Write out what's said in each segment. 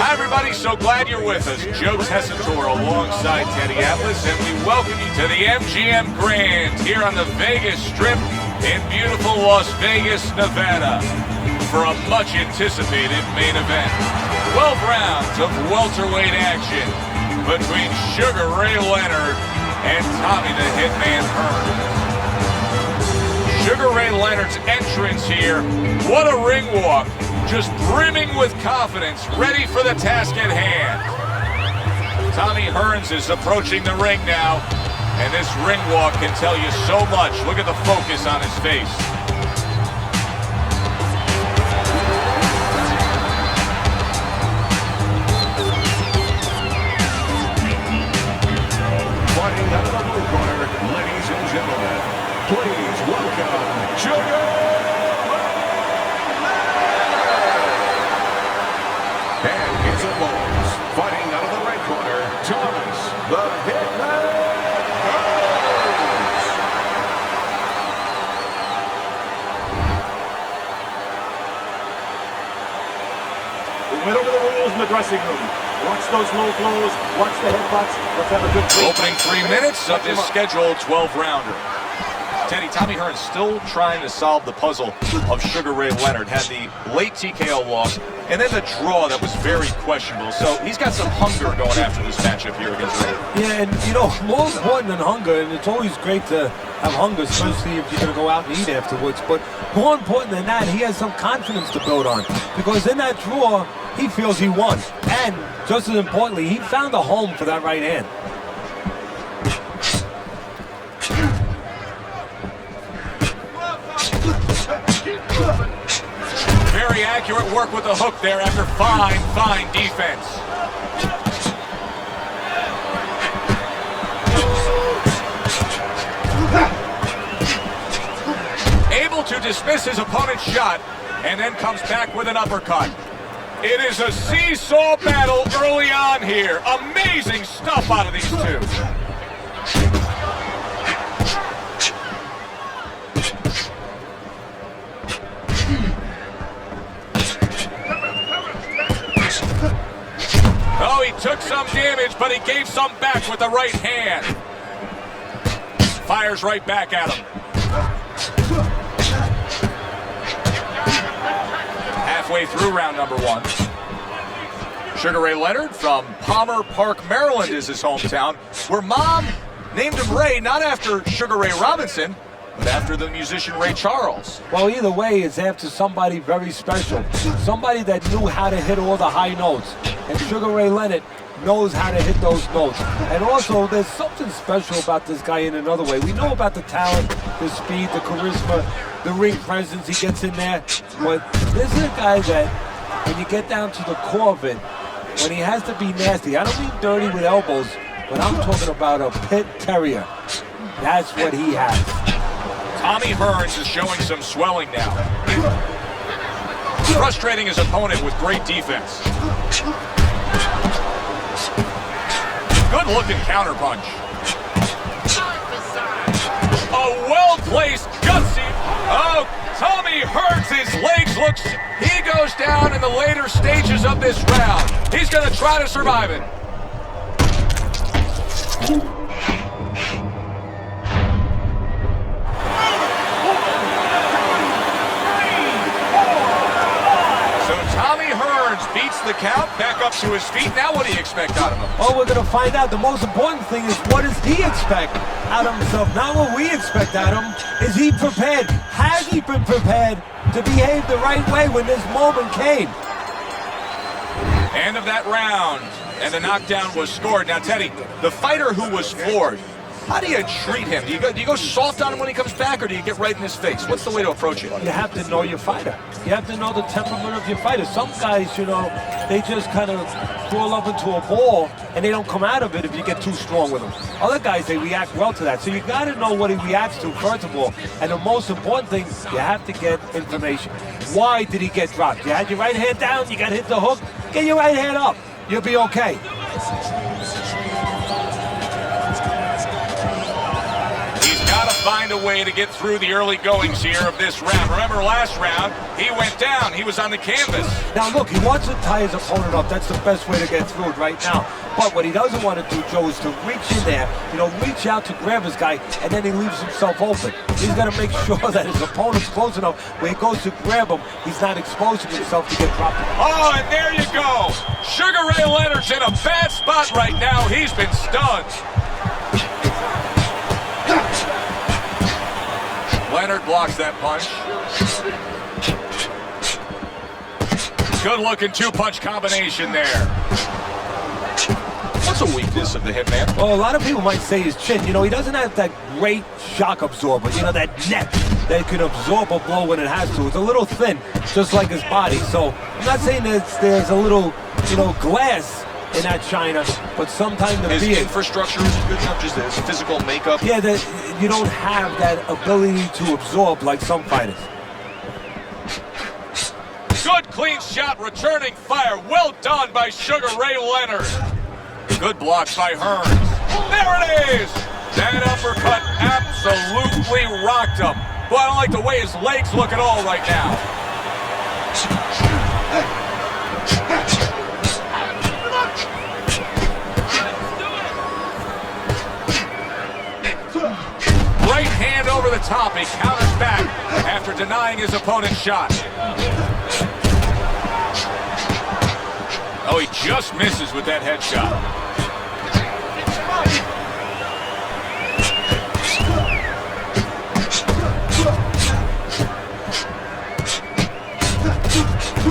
Hi, everybody. So glad you're with us. Joe Tessitore alongside Teddy Atlas, and we welcome you to the MGM Grand here on the Vegas Strip in beautiful Las Vegas, Nevada, for a much-anticipated main event. 12 rounds of welterweight action between Sugar Ray Leonard and Tommy the Hitman Hearns. Sugar Ray Leonard's entrance here, what a ring walk. Just brimming with confidence, ready for the task at hand. Tommy Hearns is approaching the ring now, and this ring walk can tell you so much. Look at the focus on his face. Fighting out of the blue corner, ladies and gentlemen, please welcome Sugar. And his opponents, fighting out of the red corner, Thomas the Hitman Hearns. We went over the rules in the dressing room. Watch those low blows, watch the headbutts. Let's have a good play. Opening 3 minutes of this scheduled 12-rounder. Teddy, Tommy Hearns still trying to solve the puzzle of Sugar Ray Leonard. Had the late TKO loss, and then the draw that was very questionable. So he's got some hunger going after this matchup here against Ray. Yeah, and you know, more important than hunger, and it's always great to have hunger, especially if you're going to go out and eat afterwards. But more important than that, he has some confidence to build on. Because in that draw, he feels he won. And just as importantly, he found a home for that right hand. Very accurate work with the hook there after fine defense. Able to dismiss his opponent's shot and then comes back with an uppercut. It is a seesaw battle early on here. Amazing stuff out of these two. Oh, he took some damage, but he gave some back with the right hand. Fires right back at him. Halfway through round number 1. Sugar Ray Leonard from Palmer Park, Maryland is his hometown, where Mom named him Ray, not after Sugar Ray Robinson, but after the musician Ray Charles. Well, either way, it's after somebody very special. Somebody that knew how to hit all the high notes. And Sugar Ray Leonard knows how to hit those notes. And also, there's something special about this guy in another way. We know about the talent, the speed, the charisma, the ring presence he gets in there. But this is a guy that, when you get down to the core of it, when he has to be nasty, I don't mean dirty with elbows, but I'm talking about a pit terrier. That's what he has. Tommy Hearns is showing some swelling now. Frustrating his opponent with great defense. Good-looking counterpunch. A well-placed, gutsy. Oh, Tommy Hearns, his legs looks. He goes down in the later stages of this round. He's going to try to survive it. Beats the count, back up to his feet. Now what do you expect out of him? Well, we're going to find out. The most important thing is, what does he expect out of himself? Not what we expect out of him. Is he prepared? Has he been prepared to behave the right way when this moment came? End of that round, and the knockdown was scored. Now, Teddy, the fighter who was floored, how do you treat him? Do you go soft on him when he comes back, or do you get right in his face? What's the way to approach it? You have to know your fighter. You have to know the temperament of your fighter. Some guys, you know, they just kind of crawl up into a ball, and they don't come out of it if you get too strong with them. Other guys, they react well to that. So you got to know what he reacts to, first of all. And the most important thing, you have to get information. Why did he get dropped? You had your right hand down, you got to hit the hook. Get your right hand up. You'll be okay. He's got to find a way to get through the early goings here of this round. Remember last round, he went down. He was on the canvas. Now look, he wants to tie his opponent up. That's the best way to get through it right now. But what he doesn't want to do, Joe, is to reach in there, reach out to grab his guy, and then he leaves himself open. He's got to make sure that his opponent's close enough where he goes to grab him, he's not exposing himself to get dropped. Oh, and there you go. Sugar Ray Leonard's in a bad spot right now. He's been stunned. Leonard blocks that punch. Good-looking two-punch combination there. What's a weakness of the Hitman? Well, a lot of people might say his chin. He doesn't have that great shock absorber. That neck that can absorb a blow when it has to. It's a little thin, just like his body. So I'm not saying that there's a little, glass in that china, but sometimes the his infrastructure is good enough, just his physical makeup. Yeah, that you don't have that ability to absorb like some fighters. Good clean shot, returning fire. Well done by Sugar Ray Leonard. Good blocks by Hearns. There it is! That uppercut absolutely rocked him. Boy, I don't like the way his legs look at all right now. Right hand over the top. He counters back after denying his opponent's shot. Oh, he just misses with that headshot.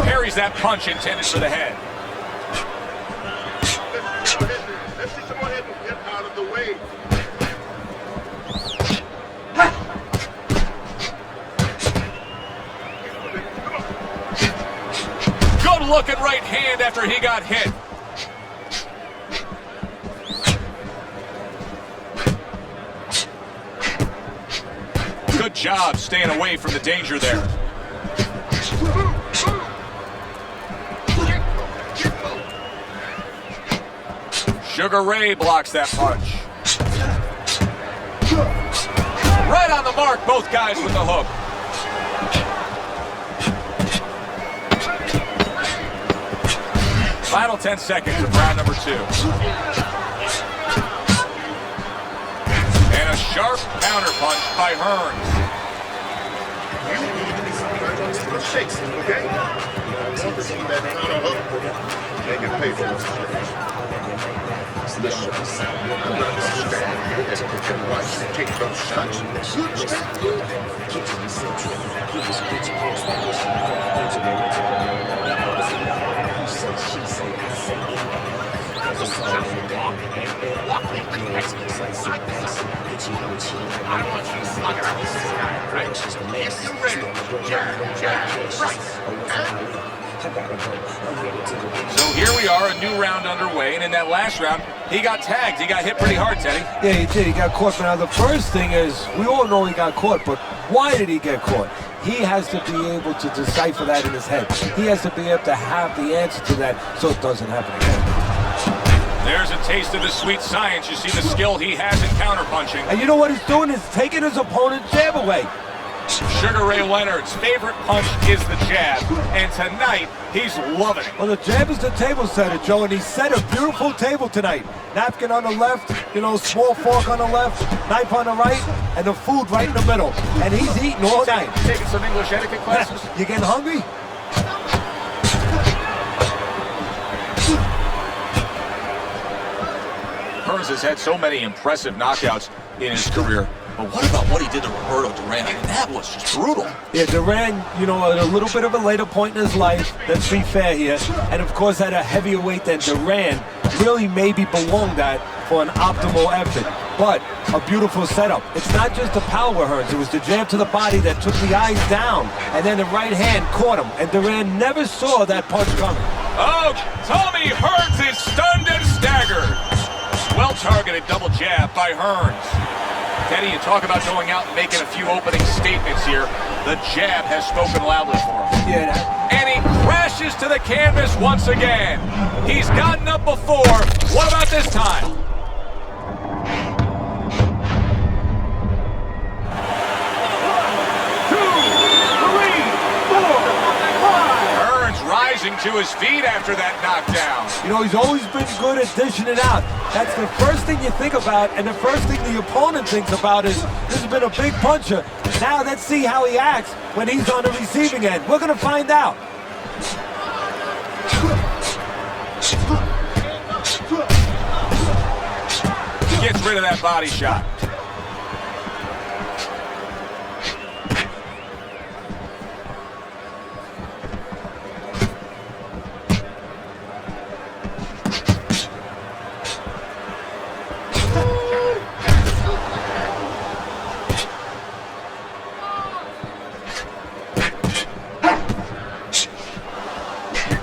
Parries that punch intended for the head. Let's see someone get out of the way. Good looking right hand after he got hit. Good job staying away from the danger there. Sugar Ray blocks that punch. Right on the mark, both guys with the hook. Final 10 seconds of round number 2. And a sharp counter punch by Hearns. Shakes, okay? They can pay for this. Take those shots. So here we are, a new round underway, and in that last round, he got tagged. He got hit pretty hard, Teddy. Yeah, he did. He got caught. But now the first thing is, we all know he got caught, but why did he get caught? He has to be able to decipher that in his head. He has to be able to have the answer to that so it doesn't happen again. There's a taste of the sweet science. You see the skill he has in counterpunching. And you know what he's doing? Is taking his opponent's jab away. Sugar Ray Leonard's favorite punch is the jab, and tonight he's loving it. Well, the jab is the table setter, Joe, and he set a beautiful table tonight. Napkin on the left, small fork on the left, knife on the right, and the food right in the middle. And he's eating all night. Taking some English etiquette classes? You getting hungry? Hearns has had so many impressive knockouts in his career. But what about what he did to Roberto Duran? I mean, that was just brutal. Yeah, Duran, at a little bit of a later point in his life, let's be fair here, and of course at a heavier weight than Duran, really maybe belonged at for an optimal effort. But a beautiful setup. It's not just the power Hearns, it was the jab to the body that took the eyes down, and then the right hand caught him, and Duran never saw that punch coming. Oh, Tommy Hearns is stunned and staggered. Well-targeted double jab by Hearns. Teddy, you talk about going out and making a few opening statements here. The jab has spoken loudly for him. Yeah. And he crashes to the canvas once again. He's gotten up before. What about this time? rising to his feet after that knockdown. You know, he's always been good at dishing it out. That's the first thing you think about, and the first thing the opponent thinks about is, this has been a big puncher. Now let's see how he acts when he's on the receiving end. We're going to find out. He gets rid of that body shot.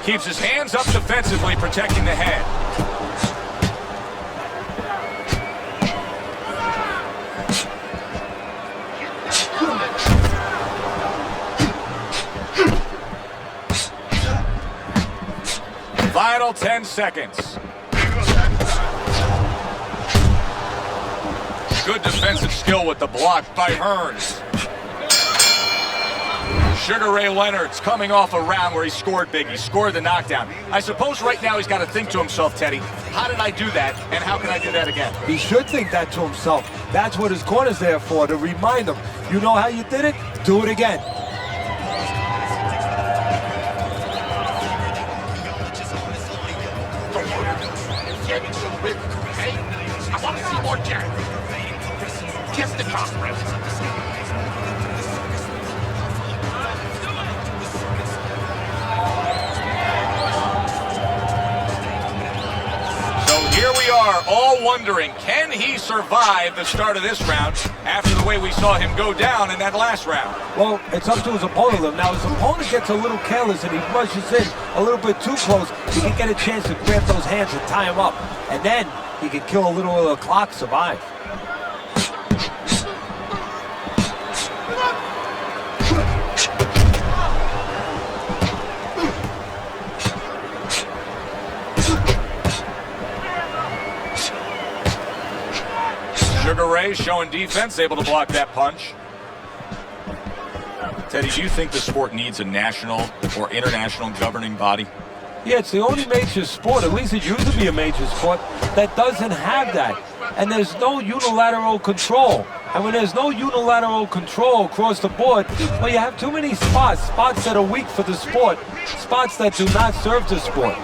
Keeps his hands up defensively, protecting the head. Final 10 seconds. Good defensive skill with the block by Hearns. Sugar Ray Leonard's coming off a round where he scored big. He scored the knockdown. I suppose right now he's got to think to himself, Teddy, how did I do that, and how can I do that again? He should think that to himself. That's what his corner's there for, to remind him. You know how you did it? Do it again. I want to see more Jack. Kiss the conference. Here we are, all wondering, can he survive the start of this round after the way we saw him go down in that last round? Well, it's up to his opponent. Now, his opponent gets a little careless and he rushes in a little bit too close. He can get a chance to grab those hands and tie him up. And then he can kill a little of the clock, survive. Sugar Ray showing defense, able to block that punch. Teddy, do you think the sport needs a national or international governing body? Yeah, it's the only major sport, at least it used to be a major sport, that doesn't have that. And there's no unilateral control. And when there's no unilateral control across the board, well, you have too many spots that are weak for the sport, spots that do not serve the sport.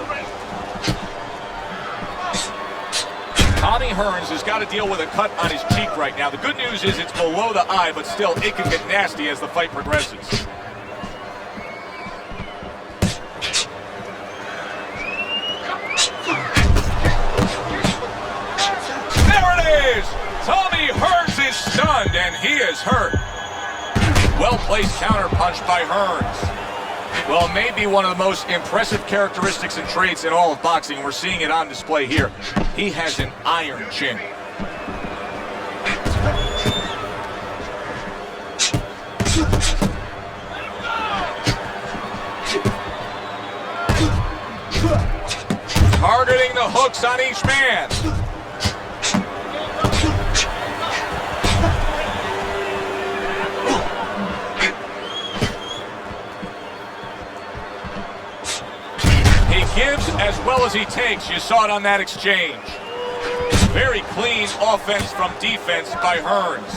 Tommy Hearns has got to deal with a cut on his cheek right now. The good news is it's below the eye, but still, it can get nasty as the fight progresses. There it is! Tommy Hearns is stunned, and he is hurt. Well-placed counterpunch by Hearns. Well, maybe one of the most impressive characteristics and traits in all of boxing. We're seeing it on display here. He has an iron chin. Targeting the hooks on each man. Gives as well as he takes. You saw it on that exchange. Very clean offense from defense by Hearns.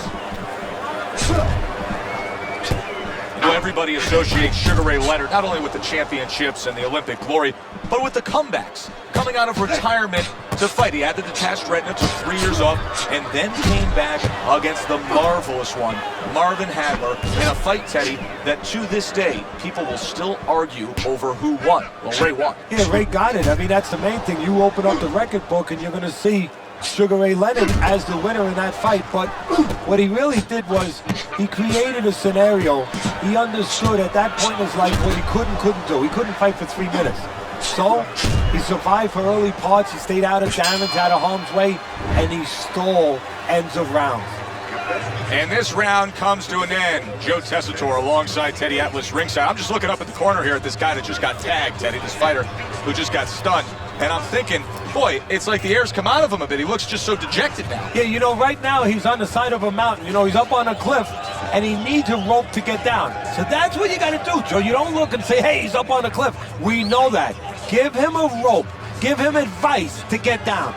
You know, everybody associates Sugar Ray Leonard not only with the championships and the Olympic glory, but with the comebacks. Coming out of retirement to fight. He had the detached retina, took 3 years off, and then came back against the marvelous one, Marvin Hagler, in a fight, Teddy, that to this day, people will still argue over who won. Well, Ray won. Yeah, Ray got it. I mean, that's the main thing. You open up the record book and you're going to see Sugar Ray Leonard as the winner in that fight. But what he really did was he created a scenario. He understood at that point in his life what he couldn't do. He couldn't fight for 3 minutes. So he survived for early parts. He stayed out of damage, out of harm's way, and he stole ends of rounds. And this round comes to an end. Joe Tessitore alongside Teddy Atlas ringside. I'm just looking up at the corner here at this guy that just got tagged, Teddy, this fighter who just got stunned. And I'm thinking, boy, it's like the air's come out of him a bit. He looks just so dejected now. Yeah, you know, right now he's on the side of a mountain. You know, he's up on a cliff, and he needs a rope to get down. So that's what you got to do, Joe. You don't look and say, hey, he's up on the cliff. We know that. Give him a rope. Give him advice to get down.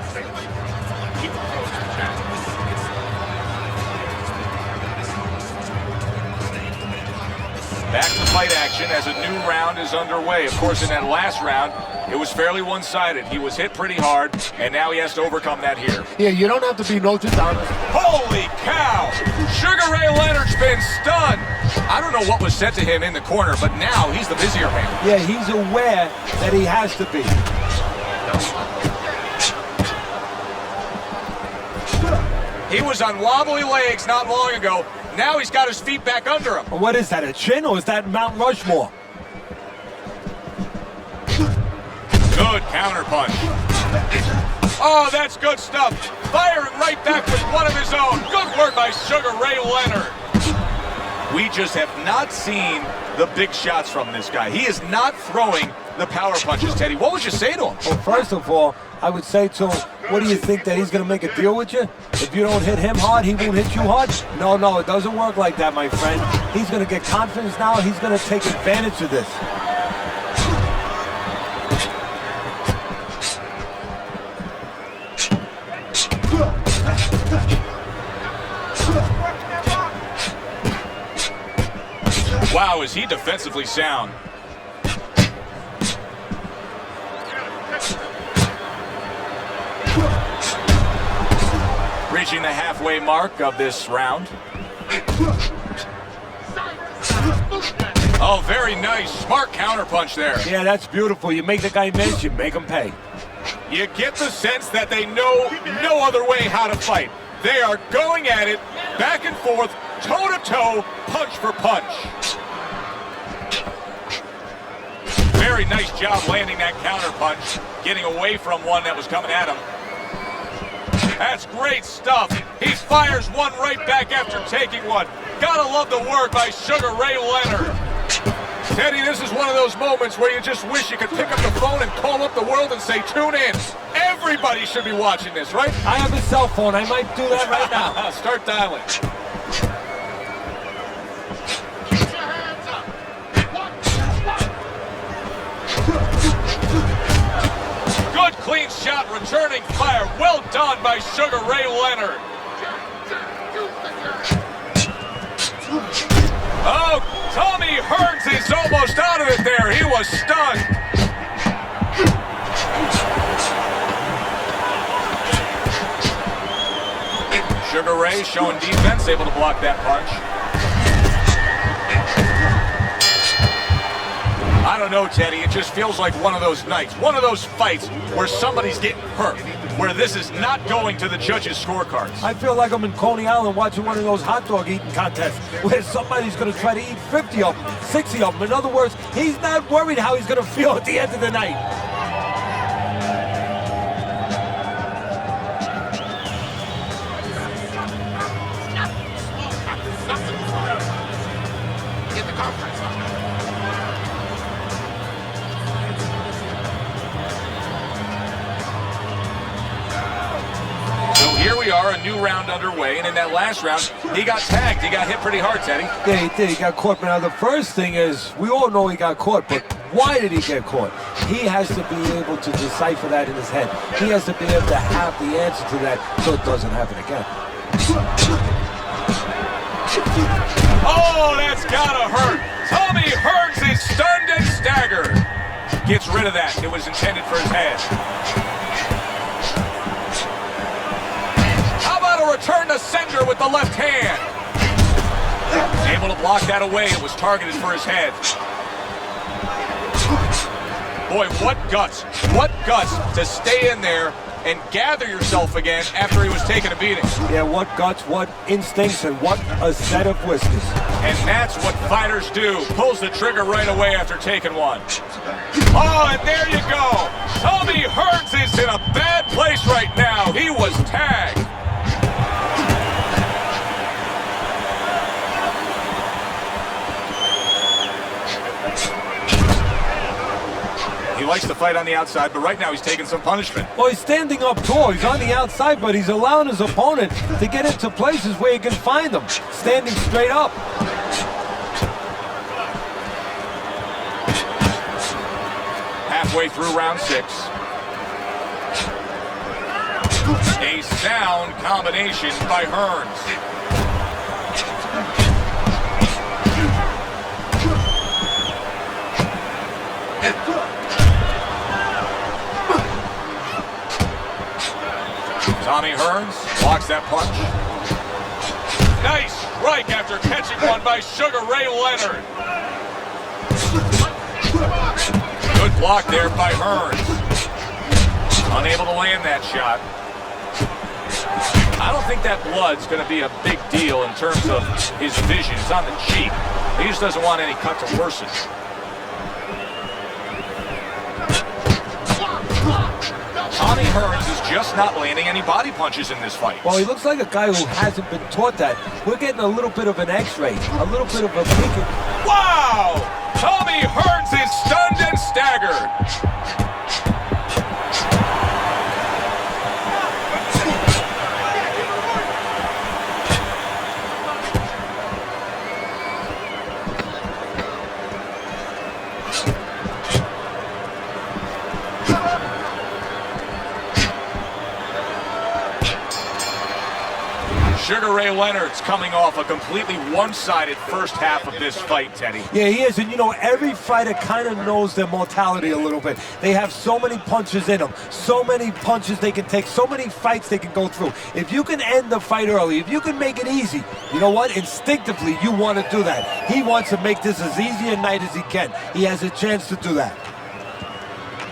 Back to fight action as a new round is underway. Of course, in that last round, it was fairly one-sided. He was hit pretty hard, and now he has to overcome that here. Yeah, you don't have to be Notre Dame. Holy cow! Sugar Ray Leonard's been stunned. I don't know what was said to him in the corner, but now he's the busier man. Yeah, he's aware that he has to be. He was on wobbly legs not long ago. Now he's got his feet back under him. What is that, a chin, or is that Mount Rushmore? Good counter punch. Oh, that's good stuff. Firing right back with one of his own. Good work by Sugar Ray Leonard. We just have not seen the big shots from this guy. He is not throwing the power punches, Teddy. What would you say to him? Well, first of all, I would say to him, what do you think, that he's going to make a deal with you? If you don't hit him hard, he won't hit you hard? No, it doesn't work like that, my friend. He's going to get confidence now. He's going to take advantage of this. Wow, is he defensively sound. Reaching the halfway mark of this round. Oh, very nice. Smart counterpunch there. Yeah, that's beautiful. You make the guy miss, you make him pay. You get the sense that they know no other way how to fight. They are going at it, back and forth, toe-to-toe, punch for punch. Very nice job landing that counterpunch, getting away from one that was coming at him. That's great stuff. He fires one right back after taking one. Gotta love the work by Sugar Ray Leonard. Teddy, this is one of those moments where you just wish you could pick up the phone and call up the world and say, tune in. Everybody should be watching this, right? I have a cell phone. I might do that right now. Start dialing. Good clean shot, returning fire. Well done by Sugar Ray Leonard. Oh, Tommy Hearns is almost out of it there. He was stunned. Sugar Ray showing defense, able to block that punch. I don't know, Teddy. It just feels like one of those nights, one of those fights where somebody's getting hurt, where this is not going to the judges' scorecards. I feel like I'm in Coney Island watching one of those hot dog eating contests where somebody's going to try to eat 50 of them, 60 of them. In other words, he's not worried how he's going to feel at the end of the night. Get the conference. Here we are, a new round underway, and in that last round, he got tagged. He got hit pretty hard, Teddy. Yeah, he did. He got caught. But now the first thing is, we all know he got caught, but why did he get caught? He has to be able to decipher that in his head. He has to be able to have the answer to that so it doesn't happen again. Oh, that's gotta hurt. Tommy Hearns is stunned and staggered. Gets rid of that. It was intended for his head. Return to sender with the left hand. Able to block that away. It was targeted for his head. Boy, what guts. What guts to stay in there and gather yourself again after he was taking a beating. Yeah, what guts, what instincts, and what a set of whiskers. And that's what fighters do. Pulls the trigger right away after taking one. Oh, and there you go. Tommy Hearns is in a bad place right now. He was tagged. He likes to fight fight on the outside, but right now he's taking some punishment. Well, he's standing up tall. He's on the outside, but he's allowing his opponent to get into places where he can find them, standing straight up. Halfway through round 6. A sound combination by Hearns. Tommy Hearns blocks that punch. Nice strike after catching one by Sugar Ray Leonard. Good block there by Hearns. Unable to land that shot. I don't think that blood's going to be a big deal in terms of his vision. It's on the cheek. He just doesn't want any cut to worsen. Tommy Hearns is just not landing any body punches in this fight. Well, he looks like a guy who hasn't been taught that. We're getting a little bit of an X-ray, a little bit of a peek. Wow! Tommy Hearns is stunned and staggered. Sugar Ray Leonard's coming off a completely one-sided first half of this fight, Teddy. Yeah, he is, and you know, every fighter kind of knows their mortality a little bit. They have so many punches in them, so many punches they can take, so many fights they can go through. If you can end the fight early, if you can make it easy, you know what? Instinctively, you want to do that. He wants to make this as easy a night as he can. He has a chance to do that.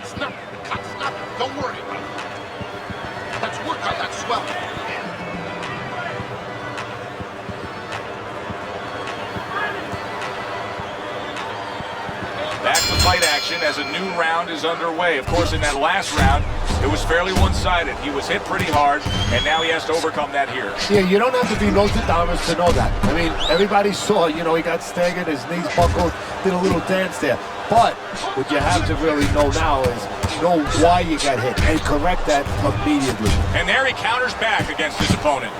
It's nothing. It's nothing. Don't worry about it. Let's work on that swelling. Back to fight action as a new round is underway. Of course, in that last round, it was fairly one-sided. He was hit pretty hard, and now he has to overcome that here. Yeah, you don't have to be Nostradamus to know that. I mean, everybody saw, you know, he got staggered, his knees buckled, did a little dance there. But what you have to really know now is know why you got hit and correct that immediately. And there he counters back against his opponent.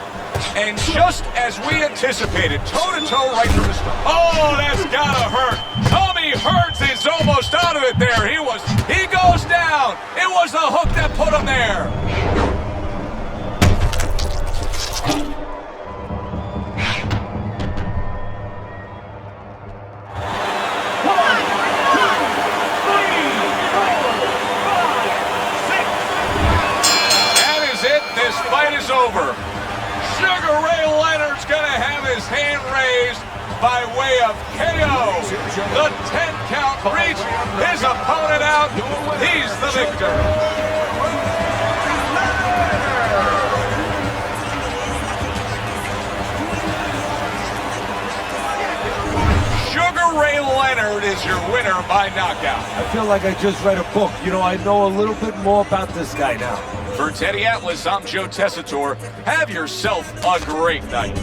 And just as we anticipated, toe-to-toe right from the start. Oh, that's gotta hurt. Tommy Hearns is almost out of it there. He goes down. It was the hook that put him there. That is it. This fight is over. Sugar Ray Leonard's going to have his hand raised by way of KO. The 10 count reached, his opponent out. He's the victor. Sugar Ray Leonard is your winner by knockout. I feel like I just read a book. You know, I know a little bit more about this guy now. For Teddy Atlas, I'm Joe Tessitore. Have yourself a great night.